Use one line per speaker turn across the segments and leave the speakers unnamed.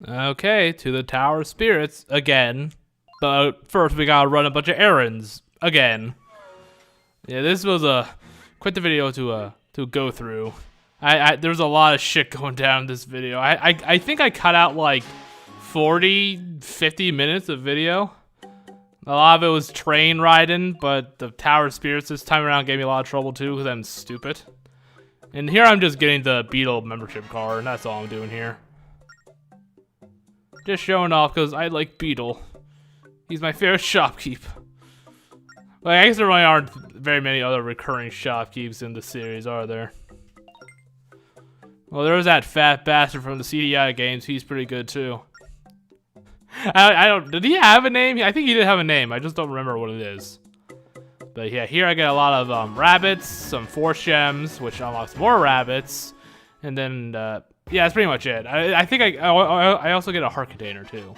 Okay, to the Tower of Spirits again. But first we gotta run a bunch of errands again. Yeah, this was quite the video to go through. There's a lot of shit going down in this video. I think I cut out like 50 minutes of video. A lot of it was train riding, but the Tower of Spirits this time around gave me a lot of trouble too because I'm stupid. And here I'm just getting the Beetle membership card, and that's all I'm doing here. Just showing off because I like Beetle. He's my favorite shopkeep. Like, I guess there really aren't very many other recurring shopkeeps in the series, are there? Well, there was that fat bastard from the CDI games. He's pretty good too. I don't. Did he have a name? I think he did have a name. I just don't remember what it is. But yeah, here I get a lot of rabbits, some force gems, which unlocks more rabbits, and then yeah, that's pretty much it. I think I also get a heart container too.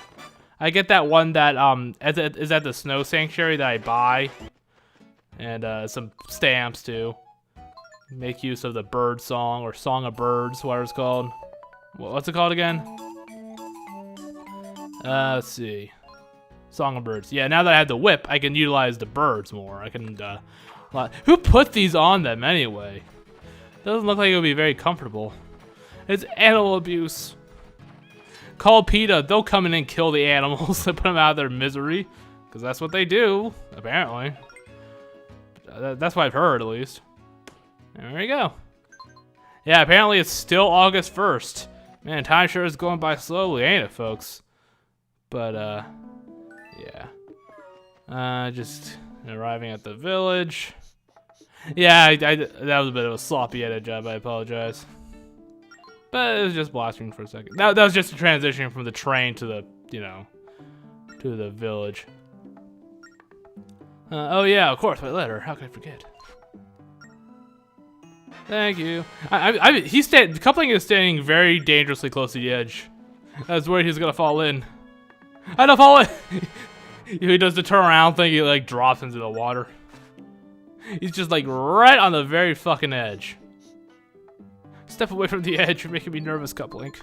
I get that one that is at the snow sanctuary that I buy, and some stamps too. Make use of the bird song or song of birds, whatever it's called. What's it called again? Let's see. Song of birds. Yeah, now that I have the whip, I can utilize the birds more. I can. Who put these on them anyway? Doesn't look like it would be very comfortable. It's animal abuse. Call PETA. They'll come in and kill the animals and put them out of their misery, because that's what they do, apparently. That's what I've heard, at least. There we go. Yeah, apparently it's still August 1st. Man, time sure is going by slowly, ain't it, folks? But, yeah. Just arriving at the village. Yeah, that was a bit of a sloppy edit job, I apologize. But it was just blasting for a second. That was just a transition from the train to the, you know, to the village. Oh yeah, of course, my letter. How could I forget? Thank you. Coupling is standing very dangerously close to the edge. I was worried he was gonna fall in. I don't fall in! He does the turn around thing, he like drops into the water. He's just like right on the very fucking edge. Step away from the edge, you're making me nervous, Coupling.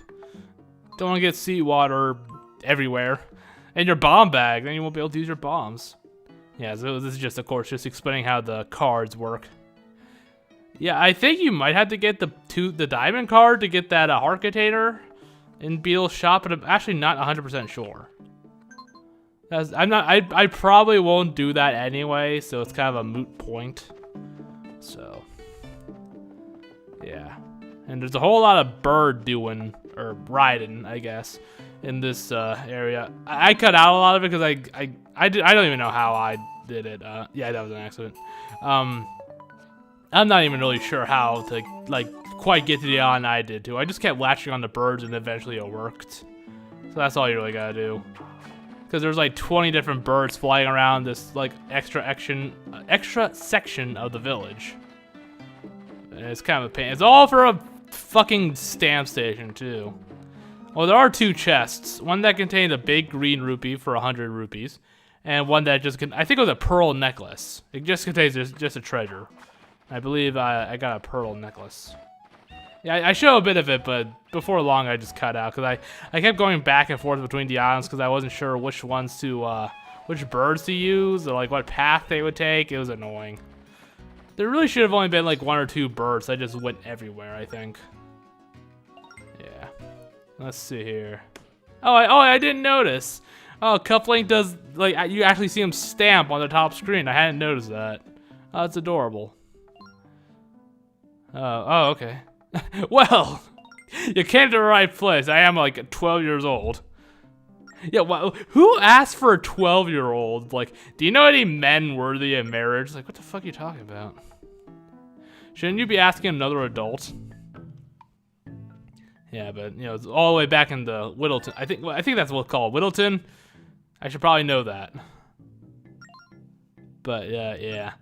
Don't want to get seawater everywhere. And your bomb bag, then you won't be able to use your bombs. Yeah, so this is just, of course, just explaining how the cards work. Yeah, I think you might have to get the diamond card to get that heart container in Beetle's shop, but I'm actually not 100% sure. I probably won't do that anyway, so it's kind of a moot point. So, yeah. And there's a whole lot of bird doing, or riding, I guess, in this area. I cut out a lot of it because I don't even know how I did it. Yeah, that was an accident. I'm not even really sure how to like quite get to the island I did too. I just kept latching on the birds and eventually it worked. So that's all you really gotta do. Because there's like 20 different birds flying around this like extra section of the village. And it's kind of a pain. It's all for a fucking stamp station too. Well, there are two chests. One that contained a big green rupee for 100 rupees, and one that just I think it was a pearl necklace. It just contains just a treasure. I believe I got a pearl necklace. Yeah, I show a bit of it, but before long I just cut out because I kept going back and forth between the islands because I wasn't sure which ones to which birds to use or like what path they would take. It was annoying. There really should have only been like 1 or 2 birds. I just went everywhere, I think. Yeah. Let's see here. Oh, I didn't notice. Oh, Coupling does like you actually see him stamp on the top screen. I hadn't noticed that. Oh, it's adorable. Oh, okay. Well, you came to the right place. I am like 12 years old. Yeah, well, who asked for a 12-year-old? Like, do you know any men worthy of marriage? Like, what the fuck are you talking about? Shouldn't you be asking another adult? Yeah, but, you know, it's all the way back in the Whittleton. I think that's what it's called. Whittleton? I should probably know that. But, yeah.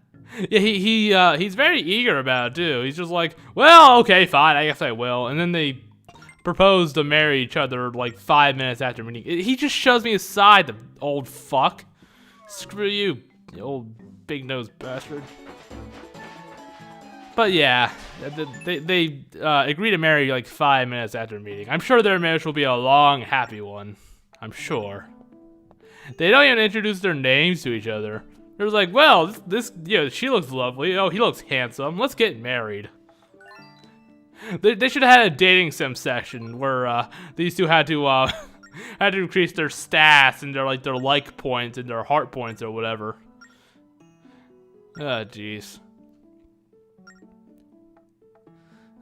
Yeah, he's very eager about it, too. He's just like, well, okay, fine, I guess I will. And then they propose to marry each other like 5 minutes after meeting. He just shoves me aside, the old fuck. Screw you, you old big-nosed bastard. But yeah, they agree to marry like 5 minutes after meeting. I'm sure their marriage will be a long, happy one. I'm sure. They don't even introduce their names to each other. They're like, well, she looks lovely. Oh, he looks handsome. Let's get married. They should have had a dating sim section where these two had to increase their stats and their like points and their heart points or whatever. Oh, jeez.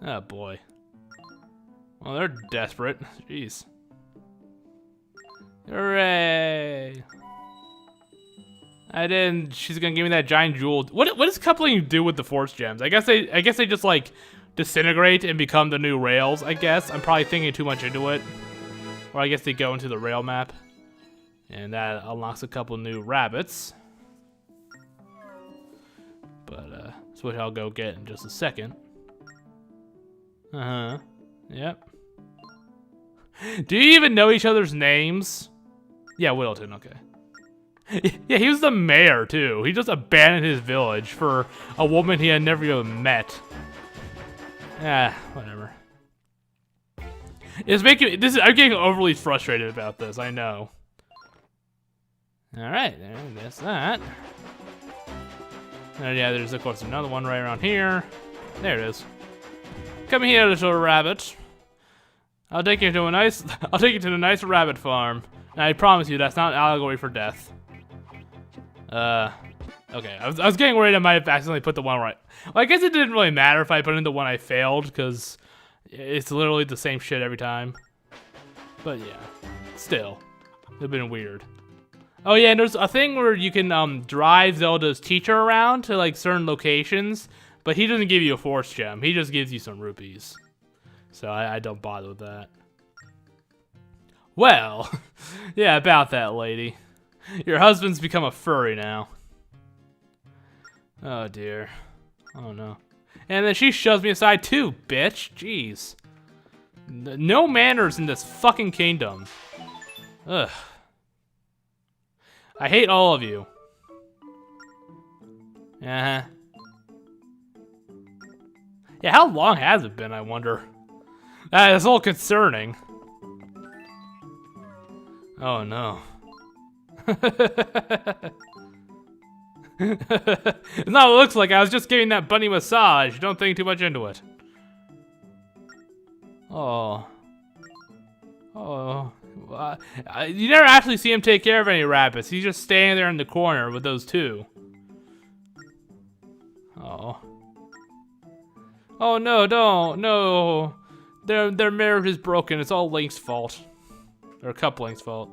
Oh boy. Well, they're desperate. Jeez. Hooray! She's gonna give me that giant jewel. What does coupling do with the force gems? I guess they just like disintegrate and become the new rails. I guess I'm probably thinking too much into it. Or I guess they go into the rail map, and that unlocks a couple new rabbits. But that's what I'll go get in just a second. Yep. Do you even know each other's names? Yeah, Whittleton, okay. Yeah, he was the mayor, too. He just abandoned his village for a woman he had never even met. Whatever. I'm getting overly frustrated about this, I know. Alright, there's that. And yeah, there's of course another one right around here. There it is. Come here, little rabbit. I'll take you to the nice rabbit farm. And I promise you that's not an allegory for death. Okay. I was getting worried I might have accidentally put the one right. Well, I guess it didn't really matter if I put in the one I failed, because it's literally the same shit every time. But yeah, still, it'd have been weird. Oh yeah, and there's a thing where you can drive Zelda's teacher around to like certain locations, but he doesn't give you a force gem. He just gives you some rupees. So I don't bother with that. Well, yeah, about that, lady. Your husband's become a furry now. Oh dear. Oh no. And then she shoves me aside too, bitch. Jeez. No manners in this fucking kingdom. Ugh. I hate all of you. Yeah, how long has it been, I wonder? That's a little concerning. Oh no. It's not what it looks like. I was just giving that bunny massage. Don't think too much into it. Oh. Oh. You never actually see him take care of any rabbits. He's just standing there in the corner with those two. Oh. Oh no, don't. No. Their marriage is broken. It's all Link's fault. Or Coupling's fault.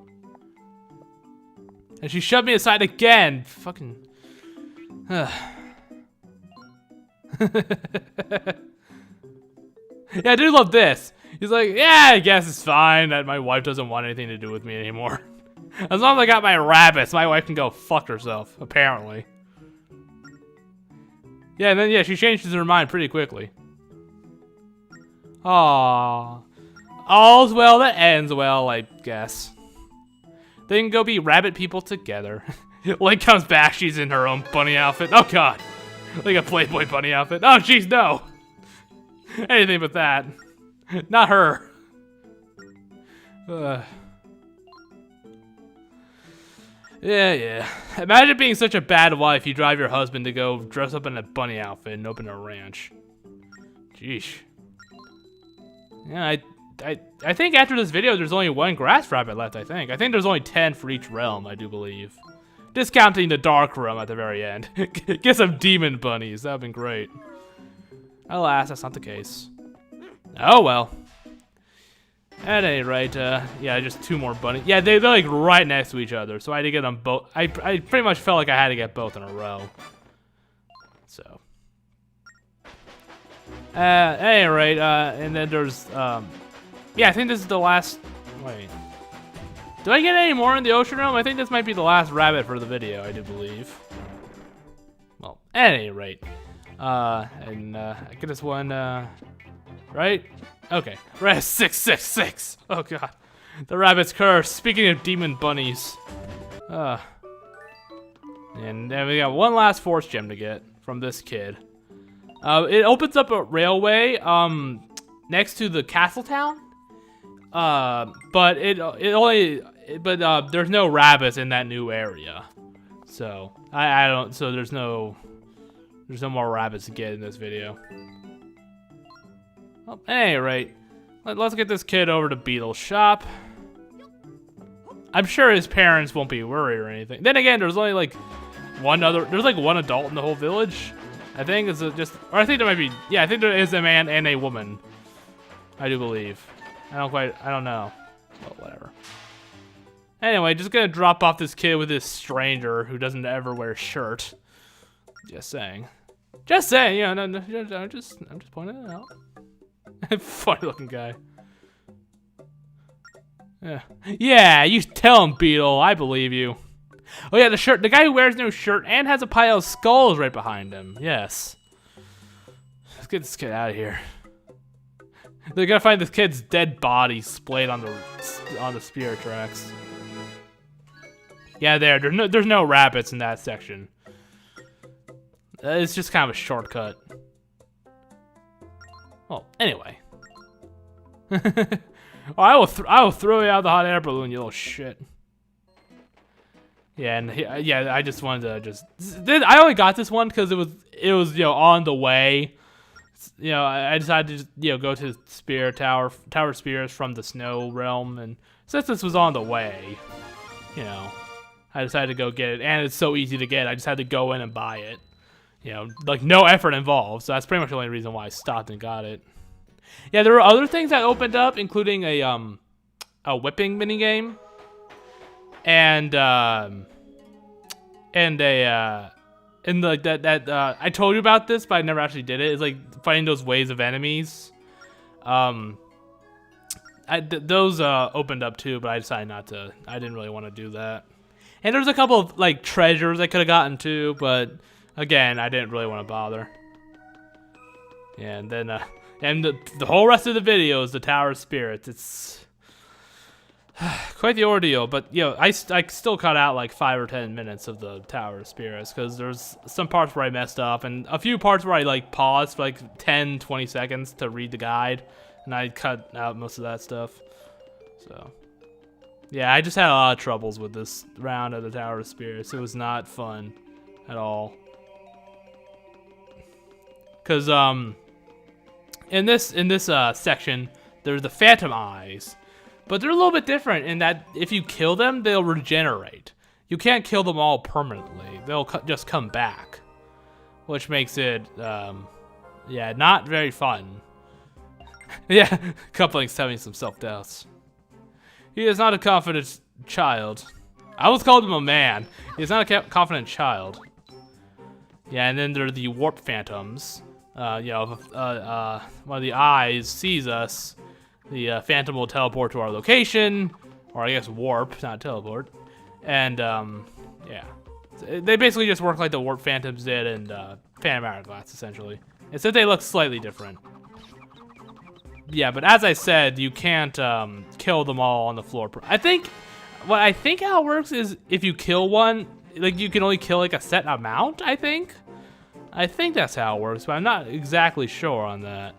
And she shoved me aside again. Fucking. Yeah, I do love this. He's like, yeah, I guess it's fine that my wife doesn't want anything to do with me anymore. As long as I got my rabbits, my wife can go fuck herself, apparently. Yeah, and then yeah, she changes her mind pretty quickly. Aww. All's well that ends well, I guess. They can go be rabbit people together. Link comes back, she's in her own bunny outfit. Oh god. Like a Playboy bunny outfit. Oh jeez, no. Anything but that. Not her. Yeah. Imagine being such a bad wife you drive your husband to go dress up in a bunny outfit and open a ranch. Jeez. Yeah, I think after this video there's only one grass rabbit left, I think. I think there's only 10 for each realm, I do believe. Discounting the dark realm at the very end. Get some demon bunnies, that would've been great. Alas, that's not the case. Oh well. At any rate, yeah, just 2 more bunnies. Yeah, they're like right next to each other, so I had to get them both. I pretty much felt like I had to get both in a row. So. At any rate, and then there's, yeah, I think this is the last, wait. Do I get any more in the ocean realm? I think this might be the last rabbit for the video, I do believe. Well, at any rate. And, I get this one, right? Okay, right, 666. Oh god, the rabbit's curse. Speaking of demon bunnies, and then we got one last force gem to get from this kid. It opens up a railway next to the castle town. But there's no rabbits in that new area. So I don't. So there's no more rabbits to get in this video. Well, at any rate, let's get this kid over to Beetle's shop. I'm sure his parents won't be worried or anything. Then again, there's only like one adult in the whole village. I think it's or I think there might be, yeah, I think there is a man and a woman. I do believe. I don't know. Well, whatever. Anyway, just gonna drop off this kid with this stranger who doesn't ever wear a shirt. Just saying. Just saying, you know, I'm just pointing it out. Funny looking guy. Yeah, you tell him, Beetle. I believe you. Oh yeah, the guy who wears no shirt and has a pile of skulls right behind him. Yes. Let's get this kid out of here. They're gonna find this kid's dead body splayed on the spirit tracks. Yeah, there's no rabbits in that section. It's just kind of a shortcut. Well, anyway. Oh, I will throw you out of the hot air balloon, you little shit. Yeah, and yeah, I just wanted to I only got this one because it was you know, on the way. You know, I decided to just, you know, go to Spirit Tower Spirits from the Snow Realm, and since this was on the way, you know, I decided to go get it, and it's so easy to get. I just had to go in and buy it. You know, like no effort involved. So that's pretty much the only reason why I stopped and got it. Yeah, there were other things that opened up, including a whipping minigame, and like that I told you about this, but I never actually did it. It's like fighting those waves of enemies. Those opened up too, but I decided not to. I didn't really want to do that. And there was a couple of like treasures I could have gotten too, but again, I didn't really want to bother. Yeah, and then and the whole rest of the video is the Tower of Spirits. It's quite the ordeal, but you know, I still cut out like 5 or 10 minutes of the Tower of Spirits because there's some parts where I messed up and a few parts where I like paused for like 10-20 seconds to read the guide, and I cut out most of that stuff. So yeah, I just had a lot of troubles with this round of the Tower of Spirits. It was not fun at all. Cause in this section there's the Phantom Eyes. But they're a little bit different in that if you kill them, they'll regenerate. You can't kill them all permanently. They'll just come back. Which makes it, yeah, not very fun. Yeah, Coupling's having some self-doubts. He is not a confident child. I almost called him a man. He's not a confident child. Yeah, and then there are the Warp Phantoms. You know, one of the eyes sees us. The Phantom will teleport to our location, or I guess warp, not teleport. And, yeah. They basically just work like the Warp Phantoms did in Phantom Hourglass, essentially. Except they look slightly different. Yeah, but as I said, you can't kill them all on the floor. I think how it works is if you kill one, like you can only kill like a set amount, I think. I think that's how it works, but I'm not exactly sure on that.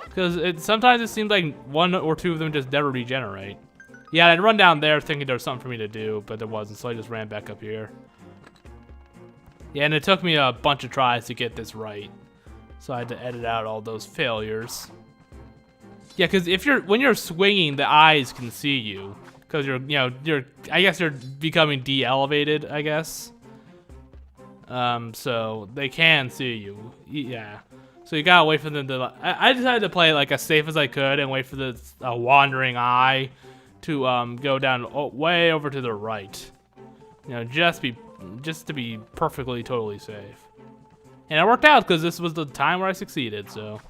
Because sometimes it seems like 1 or 2 of them just never regenerate. Yeah, I'd run down there thinking there was something for me to do, but there wasn't, so I just ran back up here. Yeah, and it took me a bunch of tries to get this right. So I had to edit out all those failures. Yeah, because when you're swinging, the eyes can see you. Because I guess you're becoming de-elevated, I guess. So they can see you. Yeah. So you gotta wait for them to. I decided to play it like as safe as I could and wait for the wandering eye to go down way over to the right. You know, just to be perfectly totally safe. And it worked out because this was the time where I succeeded. So,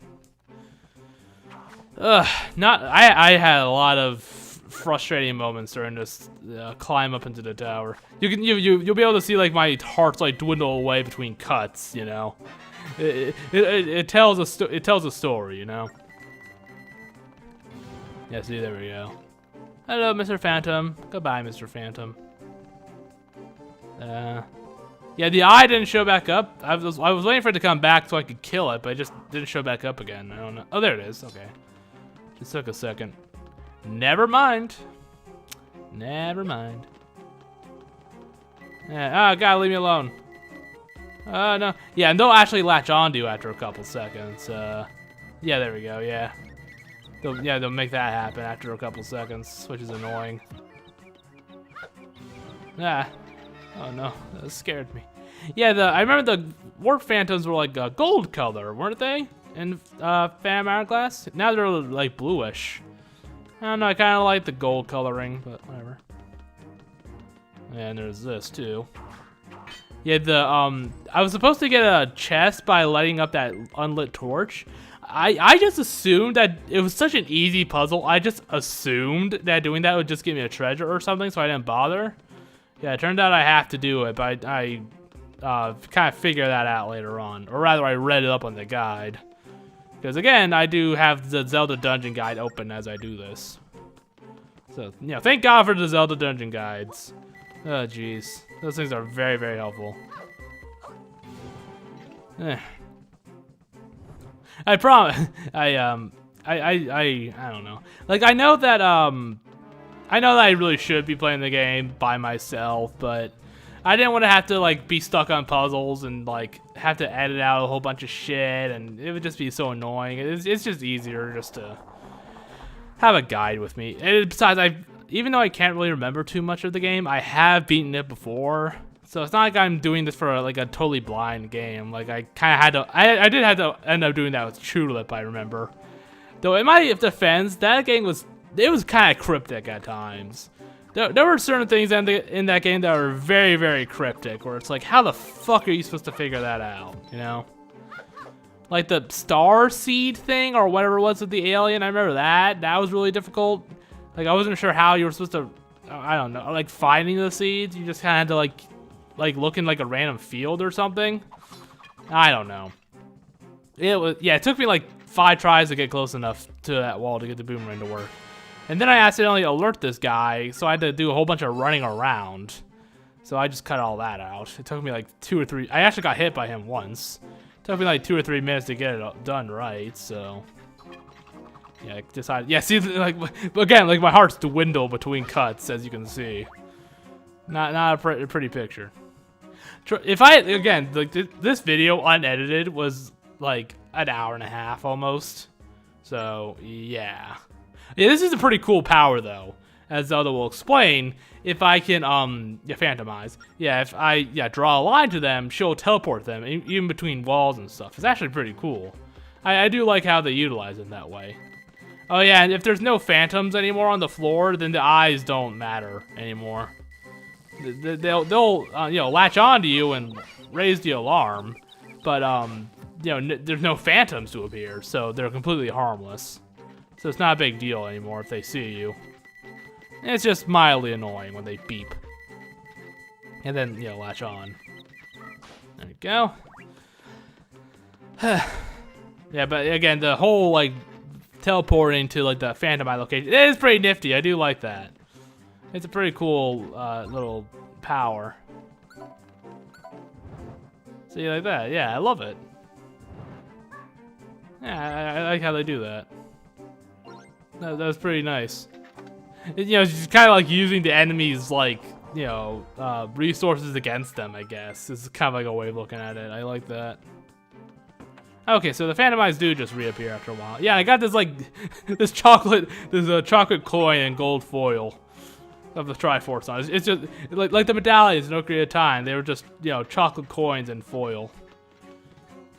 I had a lot of frustrating moments during this climb up into the tower. You'll be able to see like my heart's like dwindle away between cuts. You know. It tells a story, you know. Yeah, see, there we go. Hello, Mr. Phantom. Goodbye, Mr. Phantom. Yeah, the eye didn't show back up. I was waiting for it to come back so I could kill it, but it just didn't show back up again. I don't know. Oh, there it is. Okay. Just took a second. Never mind. Never mind. Yeah, God, leave me alone. No. Yeah, and they'll actually latch onto you after a couple seconds. Yeah, there we go. Yeah. They'll make that happen after a couple seconds, which is annoying. Ah. Oh no, that scared me. Yeah, I remember the warp phantoms were like a gold color, weren't they? In Phantom Hourglass? Now they're like bluish. I don't know, I kind of like the gold coloring, but whatever. And there's this too. Yeah, I was supposed to get a chest by lighting up that unlit torch. I just assumed that it was such an easy puzzle. I just assumed that doing that would just give me a treasure or something, so I didn't bother. Yeah, it turned out I have to do it, but I kind of figured that out later on. Or rather, I read it up on the guide. Because again, I do have the Zelda dungeon guide open as I do this. So, you know, thank God for the Zelda dungeon guides. Oh, jeez. Those things are very, very helpful. I promise. I don't know. Like, I know that I really should be playing the game by myself, but I didn't want to have to like be stuck on puzzles and like have to edit out a whole bunch of shit, and it would just be so annoying. It's just easier just to have a guide with me. And besides, even though I can't really remember too much of the game, I have beaten it before, so it's not like I'm doing this for like a totally blind game. Like I kind of had to, I did have to end up doing that with Tulip, I remember. Though in my defense, that game was kind of cryptic at times. There were certain things in that game that were very, very cryptic, where it's like, how the fuck are you supposed to figure that out, you know? Like the star seed thing, or whatever it was with the alien, I remember that. That was really difficult. Like, I wasn't sure how you were supposed to, I don't know, like finding the seeds. You just kind of had to like look in like a random field or something. I don't know. It took me like 5 tries to get close enough to that wall to get the boomerang to work. And then I accidentally alert this guy, so I had to do a whole bunch of running around. So I just cut all that out. It took me like 2 or 3. I actually got hit by him once. It took me like 2 or 3 minutes to get it done right. So yeah, I decided. Yeah, see, like again, like my heart's dwindle between cuts, as you can see. Not a pretty picture. If again, like this video unedited was like an hour and a half almost. So yeah. Yeah, this is a pretty cool power, though, as Zelda will explain. If I can, phantomize. Yeah, if I, draw a line to them, she'll teleport them, even between walls and stuff. It's actually pretty cool. I do like how they utilize it that way. Oh, yeah, and if there's no phantoms anymore on the floor, then the eyes don't matter anymore. They'll latch onto you and raise the alarm, but, there's no phantoms to appear, so they're completely harmless. So it's not a big deal anymore if they see you. It's just mildly annoying when they beep. And then, latch on. There we go. Yeah, but again, the whole, like, teleporting to, like, the Phantom Eye location, it is pretty nifty. I do like that. It's a pretty cool, little power. See, like that? Yeah, I love it. Yeah, I like how they do that. That was pretty nice. It's just kind of like using the enemy's, like, resources against them, I guess. It's kind of like a way of looking at it. I like that. Okay, so the Phantom Eyes do just reappear after a while. Yeah, I got this, like, this chocolate coin and gold foil of the Triforce on. It's just, like the medallions in Ocarina of Time. They were just, chocolate coins and foil.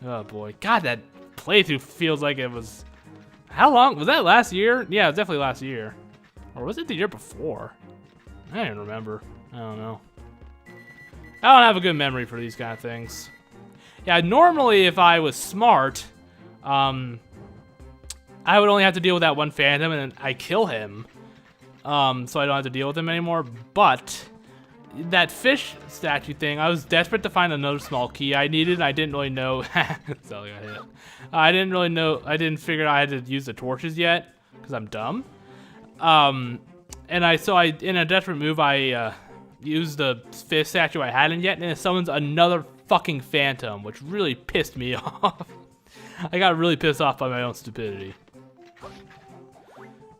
Oh, boy. God, that playthrough feels like it was... How long? Was that last year? Yeah, it was definitely last year. Or was it the year before? I don't remember. I don't know. I don't have a good memory for these kind of things. Yeah, normally if I was smart, I would only have to deal with that one phantom and then I kill him. So I don't have to deal with him anymore. But that fish statue thing, I was desperate to find another small key I needed. I didn't really know. Sally got hit. I didn't really know. I didn't figure I had to use the torches yet because I'm dumb. And in a desperate move, I use the fifth statue I hadn't yet, and it summons another fucking phantom, which really pissed me off. I got really pissed off by my own stupidity.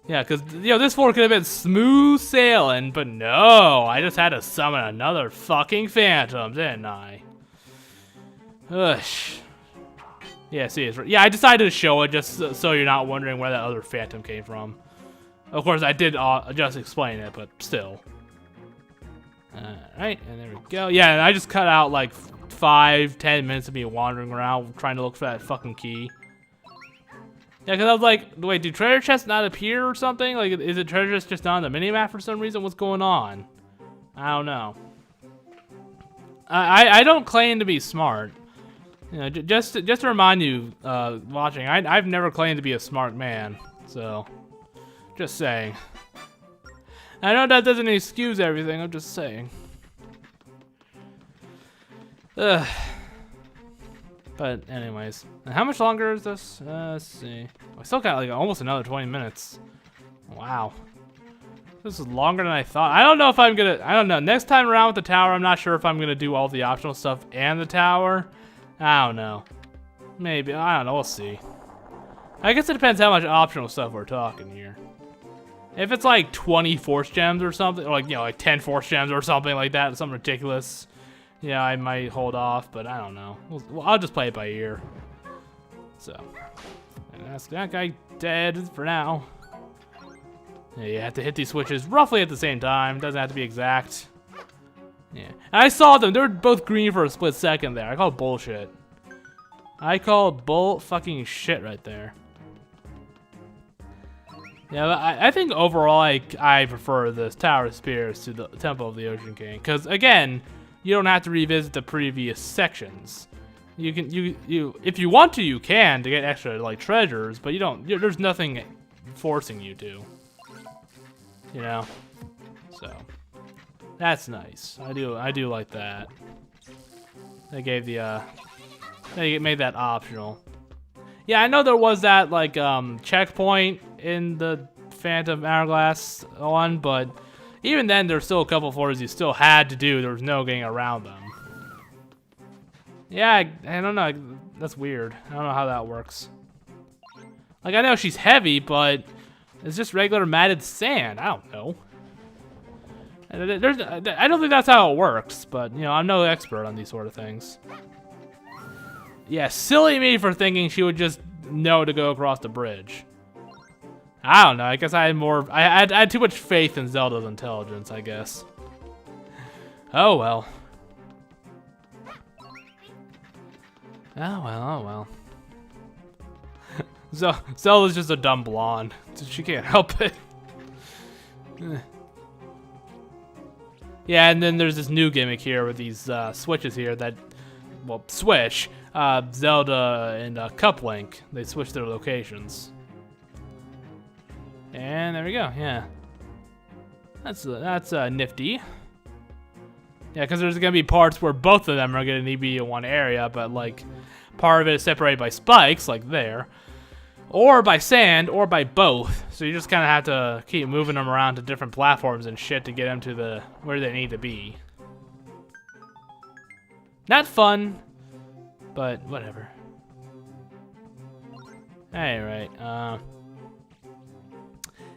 Yeah, because, you know, this floor could have been smooth sailing, but no, I just had to summon another fucking phantom, didn't I? Ugh. Yeah, see, yeah, I decided to show it just so you're not wondering where that other phantom came from. Of course, I did just explain it, but still. Alright, and there we go. Yeah, and I just cut out like 5-10 minutes of me wandering around trying to look for that fucking key. Yeah, because I was like, wait, do treasure chests not appear or something? Like, is it treasure chests just not on the minimap for some reason? What's going on? I don't know. I don't claim to be smart. You know, just to remind you, watching, I've never claimed to be a smart man. So, just saying. I know that doesn't excuse everything. I'm just saying. Ugh. But anyways, and how much longer is this? Let's see. I still got like almost another 20 minutes. Wow. This is longer than I thought. I don't know if I'm gonna, I don't know. Next time around with the tower, I'm not sure if I'm gonna do all the optional stuff and the tower. I don't know. Maybe, I don't know, we'll see. I guess it depends how much optional stuff we're talking here. If it's like 20 force gems or something, or like, you know, like 10 force gems or something like that, something ridiculous. Yeah, I might hold off, but I don't know. I'll just play it by ear. So, and that's that guy dead for now. Yeah, you have to hit these switches roughly at the same time. Doesn't have to be exact. Yeah, and I saw them. They were both green for a split second there. I call bullshit. I call bull fucking shit right there. Yeah, I think overall I prefer this Tower of Spears to the Temple of the Ocean King, because again, you don't have to revisit the previous sections. You can if you want to, you can to get extra like treasures, but you don't. There's nothing forcing you to. You know, so that's nice. I do like that. They gave the they made that optional. Yeah, I know there was that like checkpoint in the Phantom Hourglass one, but even then, there's still a couple floors you still had to do. There was no getting around them. Yeah, I don't know. That's weird. I don't know how that works. Like, I know she's heavy, but it's just regular matted sand. I don't know. I don't think that's how it works, but, you know, I'm no expert on these sort of things. Yeah, silly me for thinking she would just know to go across the bridge. I don't know. I guess I had more. I had too much faith in Zelda's intelligence, I guess. Oh well. Oh well. Oh well. Zelda's just a dumb blonde. She can't help it. Yeah, and then there's this new gimmick here with these switches here that, well, switch. Zelda and Cup Link. They switch their locations. And there we go, yeah. That's nifty. Yeah, because there's gonna be parts where both of them are gonna need to be in one area, but like part of it is separated by spikes, like there, or by sand, or by both. So you just kind of have to keep moving them around to different platforms and shit to get them to where they need to be. Not fun, but whatever. Alright,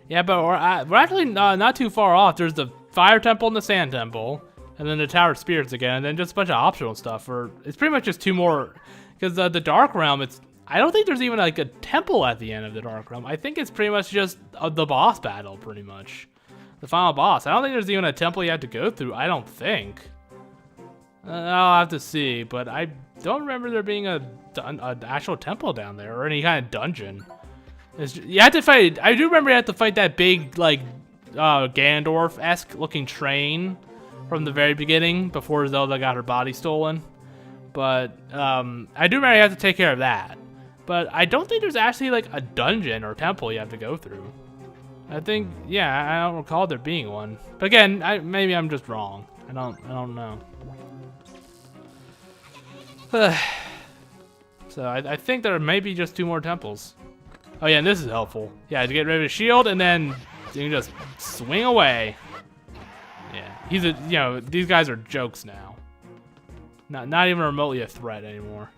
yeah, but we're actually not too far off. There's the Fire Temple and the Sand Temple, and then the Tower of Spirits again, and then just a bunch of optional stuff. It's pretty much just two more, because the Dark Realm, I don't think there's even like a temple at the end of the Dark Realm. I think it's pretty much just the boss battle, pretty much. The final boss. I don't think there's even a temple you have to go through, I don't think. I'll have to see, but I don't remember there being an actual temple down there, or any kind of dungeon. You have to fight. I do remember you have to fight that big, like, Ganondorf-esque looking train from the very beginning before Zelda got her body stolen. But I do remember you have to take care of that. But I don't think there's actually like a dungeon or temple you have to go through. I think, yeah, I don't recall there being one. But again, maybe I'm just wrong. I don't know. So I think there may be just two more temples. Oh yeah, and this is helpful. Yeah, to get rid of his shield, and then you can just swing away. Yeah, he's a, you know, these guys are jokes now. Not even remotely a threat anymore.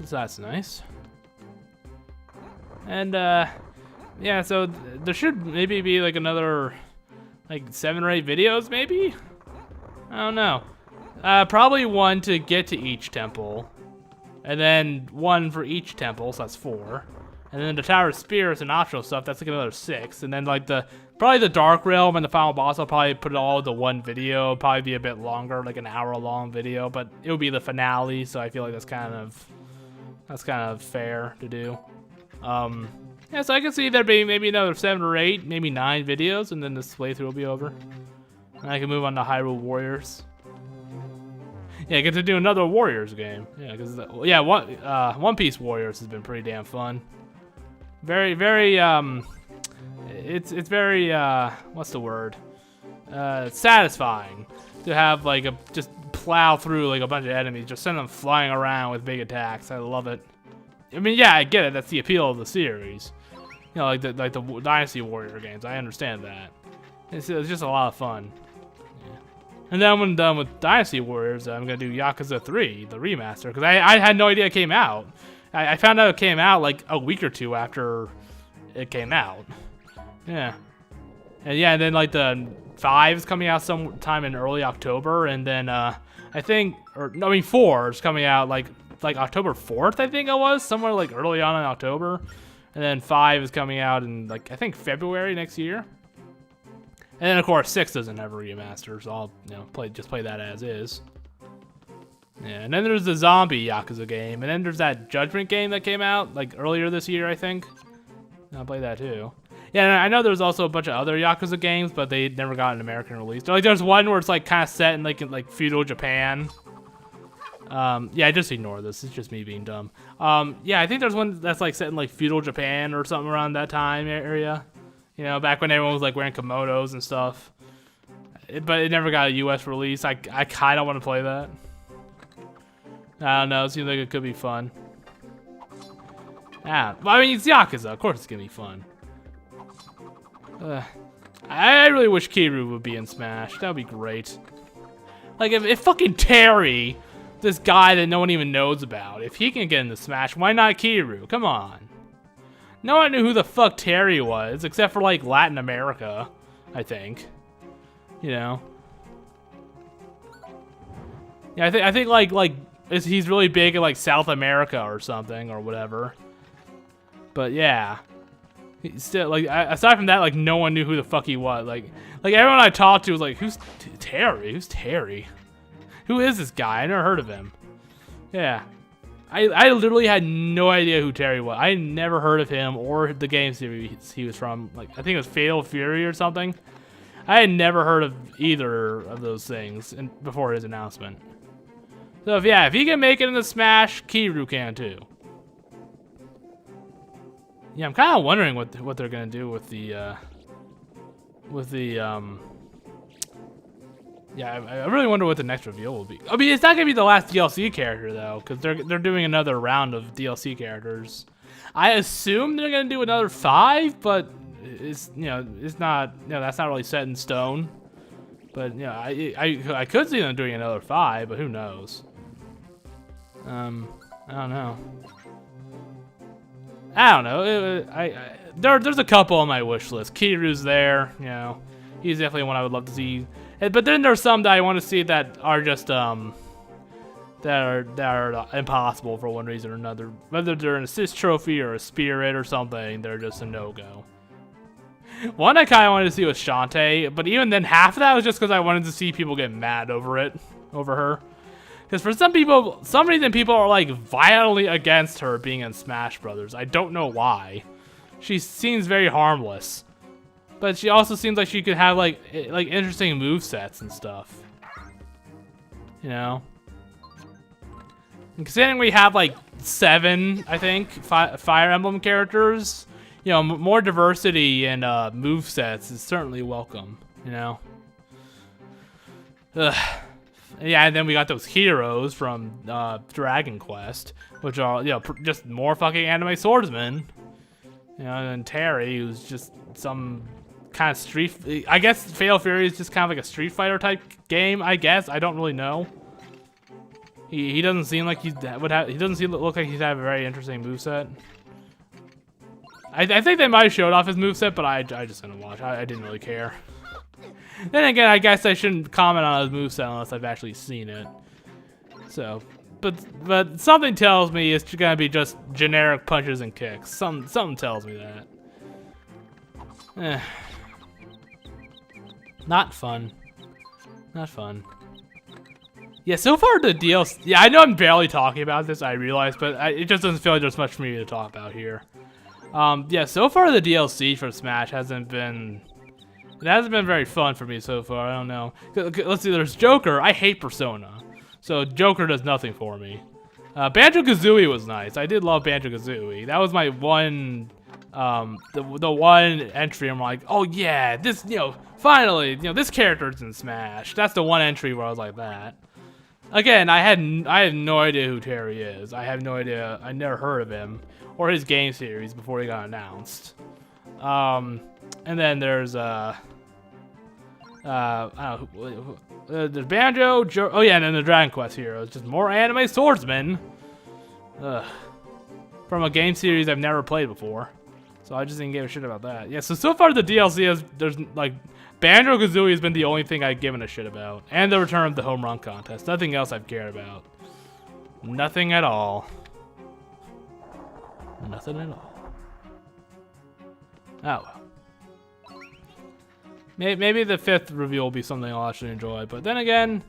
So that's nice. And yeah, so there should maybe be like another like 7 or 8 videos, maybe? I don't know. Probably 1 to get to each temple, and then 1 for each temple, so that's 4. And then the Tower of Spirits and optional stuff, that's like another 6. And then like probably the Dark Realm and the final boss, I'll probably put it all into 1 video. It'll probably be a bit longer, like an hour-long video, but it'll be the finale, so I feel like that's kind of fair to do. Yeah, so I can see there being maybe another 7 or 8, maybe 9 videos, and then this playthrough will be over. And I can move on to Hyrule Warriors. Yeah, I get to do another Warriors game. Yeah, because yeah, One Piece Warriors has been pretty damn fun. Very, very it's very what's the word? Satisfying to have like just plow through like a bunch of enemies, just send them flying around with big attacks. I love it. I mean, yeah, I get it. That's the appeal of the series. You know, like the Dynasty Warrior games. I understand that. It's just a lot of fun. Yeah. And then when I'm done with Dynasty Warriors, I'm gonna do Yakuza 3, the remaster, because I had no idea it came out. I found out it came out like a week or 2 after it came out. Yeah. And yeah, and then like the 5 is coming out sometime in early October, and then I think, or no, I mean 4 is coming out like October 4th, I think it was, somewhere like early on in October. And then 5 is coming out in like, I think February next year. And then of course 6 doesn't have a remaster, so I'll, you know, just play that as is. Yeah, and then there's the zombie Yakuza game, and then there's that Judgment game that came out like earlier this year, I think. I'll play that too. Yeah, and I know there's also a bunch of other Yakuza games, but they never got an American release. Like there's one where it's like kind of set in like feudal Japan. Yeah, just ignore this. It's just me being dumb. Yeah, I think there's one that's like set in like feudal Japan or something around that time area. You know, back when everyone was like wearing kimonos and stuff. But it never got a US release. I kind of want to play that. I don't know. It seems like it could be fun. Yeah, well, I mean, it's Yakuza. Of course it's going to be fun. I really wish Kiryu would be in Smash. That would be great. Like, if fucking Terry, this guy that no one even knows about, if he can get into Smash, why not Kiryu? Come on. No one knew who the fuck Terry was, except for, like, Latin America, I think. You know? Yeah, I think like he's really big in, like, South America or something, or whatever. But, yeah. He's still, like, aside from that, like, no one knew who the fuck he was. Like everyone I talked to was like, who's Terry? Who's Terry? Who is this guy? I never heard of him. Yeah. I literally had no idea who Terry was. I had never heard of him or the game series he was from. Like, I think it was Fatal Fury or something. I had never heard of either of those things before his announcement. So, if he can make it in the Smash, Kiryu can too. Yeah, I'm kind of wondering what they're gonna do with the yeah, I really wonder what the next reveal will be. I mean, it's not gonna be the last DLC character though, because they're doing another round of DLC characters. I assume they're gonna do another 5, but it's, you know, it's not, you know, that's not really set in stone. But, you know, I could see them doing another 5, but who knows? I don't know. I don't know. There's a couple on my wish list. Kiryu's there, you know. He's definitely one I would love to see. But then there's some that I want to see that are just that are impossible for one reason or another. Whether they're an assist trophy or a spirit or something, they're just a no-go. One I kind of wanted to see was Shantae, but even then half of that was just because I wanted to see people get mad over her. Because for some reason people are like violently against her being in Smash Brothers. I don't know why. She seems very harmless, but she also seems like she could have like interesting movesets and stuff. You know. And considering we have like 7, I think, Fire Emblem characters, you know, more diversity in movesets is certainly welcome. You know. Ugh. Yeah, and then we got those heroes from Dragon Quest, which are, you know, just more fucking anime swordsmen. You know, and then Terry, who's just some kind of I guess Fatal Fury is just kind of like a Street Fighter type game. I guess I don't really know. He doesn't seem like he would have. He doesn't look like he'd have a very interesting moveset. I think they might have showed off his moveset, but I just didn't watch. I didn't really care. Then again, I guess I shouldn't comment on his moveset unless I've actually seen it. So, but something tells me it's gonna be just generic punches and kicks. Something tells me that. Not fun. Not fun. Yeah, so far the DLC. Yeah, I know I'm barely talking about this. I realize, but it just doesn't feel like there's much for me to talk about here. Yeah, so far the DLC for Smash hasn't been very fun for me so far. I don't know. Let's see, there's Joker. I hate Persona, so Joker does nothing for me. Banjo-Kazooie was nice. I did love Banjo-Kazooie. That was my one, the one entry. I'm like, oh yeah, this, finally, this character's in Smash. That's the one entry where I was like that. Again, I had no idea who Terry is. I have no idea. I never heard of him or his game series before he got announced. And then there's I don't know, there's Banjo, oh yeah, and then the Dragon Quest heroes, just more anime swordsmen. Ugh. From a game series I've never played before, so I just didn't give a shit about that. Yeah, so far the DLC there's like Banjo-Kazooie has been the only thing I've given a shit about, and the return of the home run contest. Nothing else I've cared about. Nothing at all. Nothing at all. Oh well. Maybe the 5th review will be something I'll actually enjoy, but then again,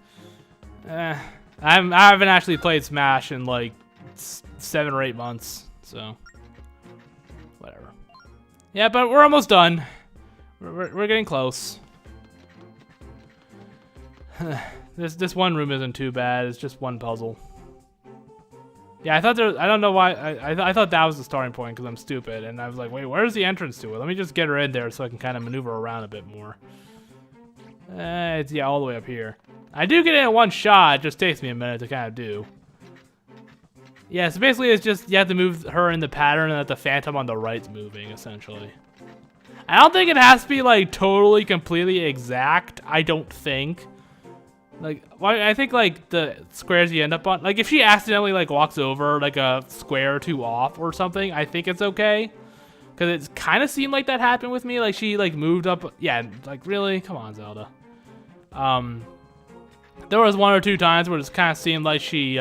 I haven't actually played Smash in like 7 or 8 months, so whatever. Yeah, but we're almost done. We're getting close. This one room isn't too bad. It's just one puzzle. Yeah, I thought I don't know why. I thought that was the starting point because I'm stupid, and I was like, wait, where's the entrance to it? Let me just get her in there so I can kind of maneuver around a bit more. It's all the way up here. I do get it in one shot. It just takes me a minute to kind of do. Yeah, so basically it's just you have to move her in the pattern and that the Phantom on the right's moving, essentially. I don't think it has to be like totally, completely exact. I don't think. Like, well, I think like the squares you end up on, like if she accidentally like walks over like a square or two off or something, I think it's okay. Cause it kind of seemed like that happened with me. Like she like moved up. Yeah, like really, come on, Zelda. There was 1 or 2 times where it kind of seemed like she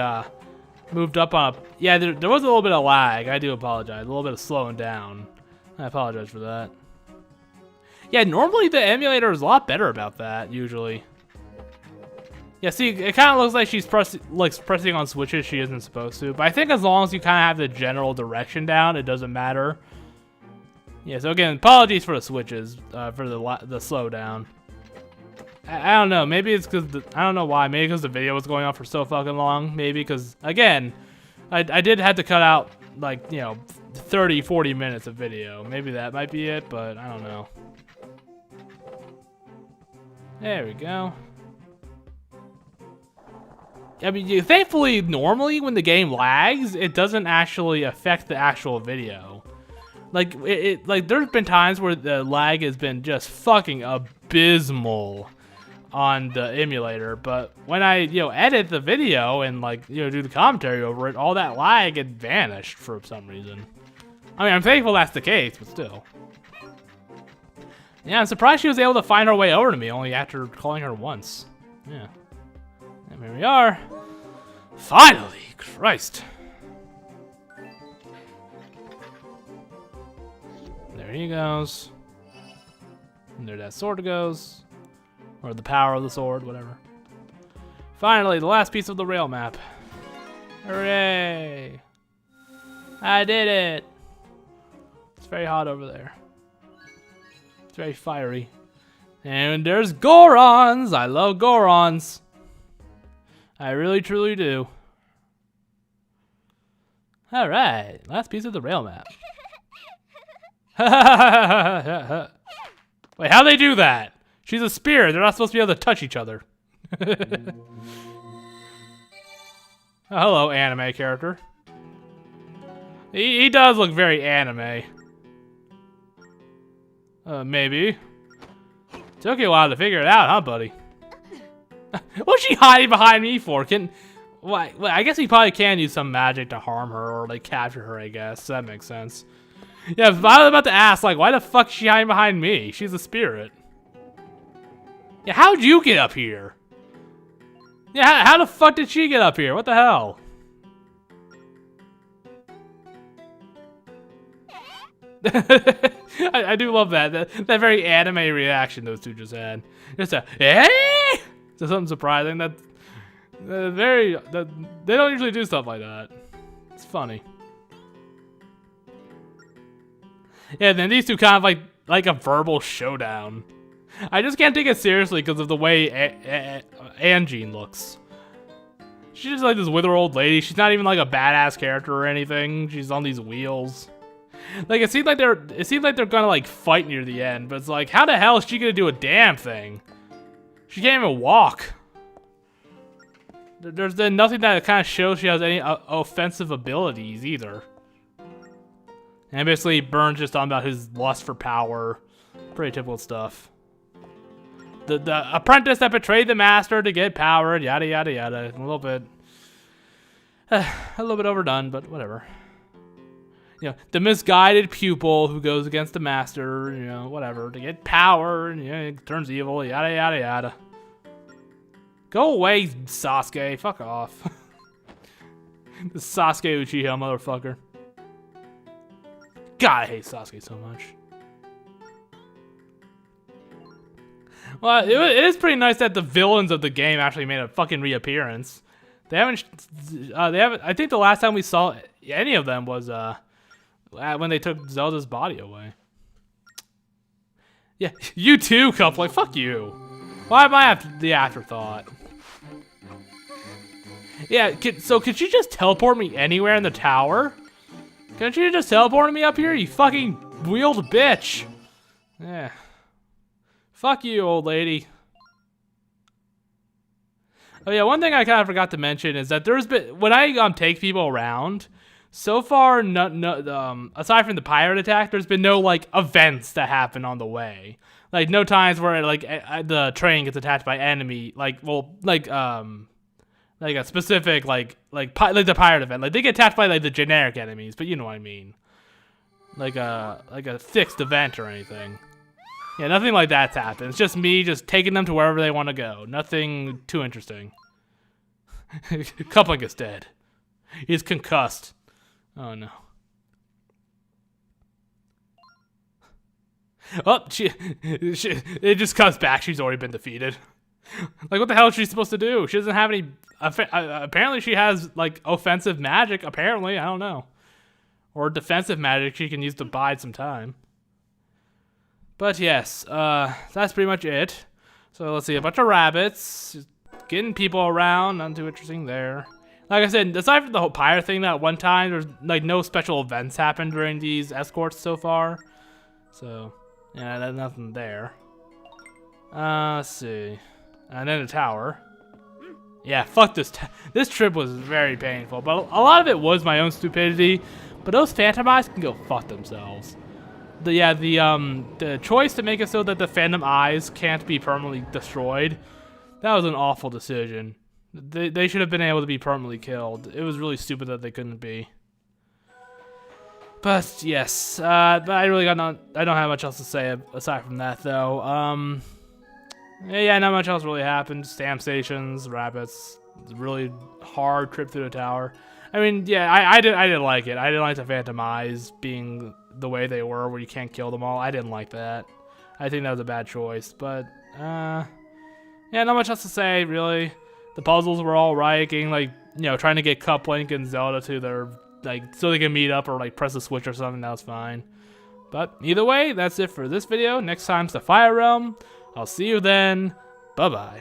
moved up on a. Yeah, there was a little bit of lag. I do apologize. A little bit of slowing down. I apologize for that. Yeah, normally the emulator is a lot better about that usually. Yeah, see, it kind of looks like she's pressing on switches she isn't supposed to. But I think as long as you kind of have the general direction down, it doesn't matter. Yeah, so again, apologies for the switches, for the slowdown. I don't know, maybe it's because, I don't know why. Maybe because the video was going on for so fucking long. Maybe because, again, I did have to cut out, like, 30, 40 minutes of video. Maybe that might be it, but I don't know. There we go. I mean, thankfully, normally when the game lags, it doesn't actually affect the actual video. Like, like there's been times where the lag has been just fucking abysmal on the emulator, but when I, edit the video and like, do the commentary over it, all that lag had vanished for some reason. I mean, I'm thankful that's the case, but still. Yeah, I'm surprised she was able to find her way over to me only after calling her once. Yeah. And here we are. Finally! Christ. There he goes. And there that sword goes. Or the power of the sword, whatever. Finally, the last piece of the rail map. Hooray! I did it! It's very hot over there. It's very fiery. And there's Gorons! I love Gorons! I really, truly do. Alright, last piece of the rail map. Wait, how'd they do that? She's a spear, they're not supposed to be able to touch each other. Oh, hello, anime character. He does look very anime. Maybe. Took you a while to figure it out, huh, buddy? What's she hiding behind me for? Well, I guess he probably can use some magic to harm her or like capture her, I guess. That makes sense. Yeah, but I was about to ask, like, why the fuck is she hiding behind me? She's a spirit. Yeah, how'd you get up here? Yeah, how the fuck did she get up here? What the hell? I do love that very anime reaction those two just had. Just a hey, so something surprising. They don't usually do stuff like that. It's funny. Yeah, then these two kind of like a verbal showdown. I just can't take it seriously because of the way Anjean looks. She's just like this wither old lady. She's not even like a badass character or anything. She's on these wheels. Like it seems like they're gonna like fight near the end, but it's like, how the hell is she gonna do a damn thing? She can't even walk. There's been nothing that kind of shows she has any offensive abilities either. And basically, Byrne's just talking about his lust for power. Pretty typical stuff. The apprentice that betrayed the master to get power, yada yada yada. A little bit overdone, but whatever. You know, the misguided pupil who goes against the master, you know, whatever, to get power, and you know, turns evil, yada yada yada. Go away, Sasuke. Fuck off. The Sasuke Uchiha motherfucker. God, I hate Sasuke so much. Well, it is pretty nice that the villains of the game actually made a fucking reappearance. They haven't. I think the last time we saw any of them was when they took Zelda's body away. Yeah, you too, couple. Like, fuck you. Why am I the afterthought? Yeah, so could you just teleport me anywhere in the tower? Can't you just teleport me up here, you fucking wheeled bitch? Yeah. Fuck you, old lady. Oh yeah, one thing I kind of forgot to mention is that there's been, when I take people around, so far, aside from the pirate attack, there's been no like events that happen on the way. Like no times where like the train gets attacked by enemy, like a specific like the pirate event. Like they get attacked by like the generic enemies, but you know what I mean. Like a fixed event or anything. Yeah, nothing like that's happened. It's just me just taking them to wherever they want to go. Nothing too interesting. Coupling is dead. He's concussed. Oh no. Oh, it just comes back. She's already been defeated. Like, what the hell is she supposed to do? She doesn't have any. Apparently, she has like offensive magic. Apparently, I don't know, or defensive magic she can use to bide some time. But yes, that's pretty much it. So let's see, a bunch of rabbits, just getting people around. Not too interesting there. Like I said, aside from the whole pirate thing that one time, there's like no special events happened during these escorts so far. So yeah, there's nothing there. Let's see. And then the tower. Yeah, fuck this. This trip was very painful, but a lot of it was my own stupidity. But those Phantom Eyes can go fuck themselves. The choice to make it so that the Phantom Eyes can't be permanently destroyed, that was an awful decision. They should have been able to be permanently killed. It was really stupid that they couldn't be. But yes, but I don't have much else to say aside from that though. Yeah, not much else really happened. Stamp stations, rabbits, really hard trip through the tower. I mean, yeah, I didn't like it. I didn't like the Phantom Eyes being the way they were, where you can't kill them all. I didn't like that. I think that was a bad choice. But yeah, not much else to say really. The puzzles were all right, getting like, you know, trying to get Cup Link and Zelda to their like so they can meet up or like press a switch or something. That was fine. But either way, that's it for this video. Next time's the Fire Realm. I'll see you then. Bye-bye.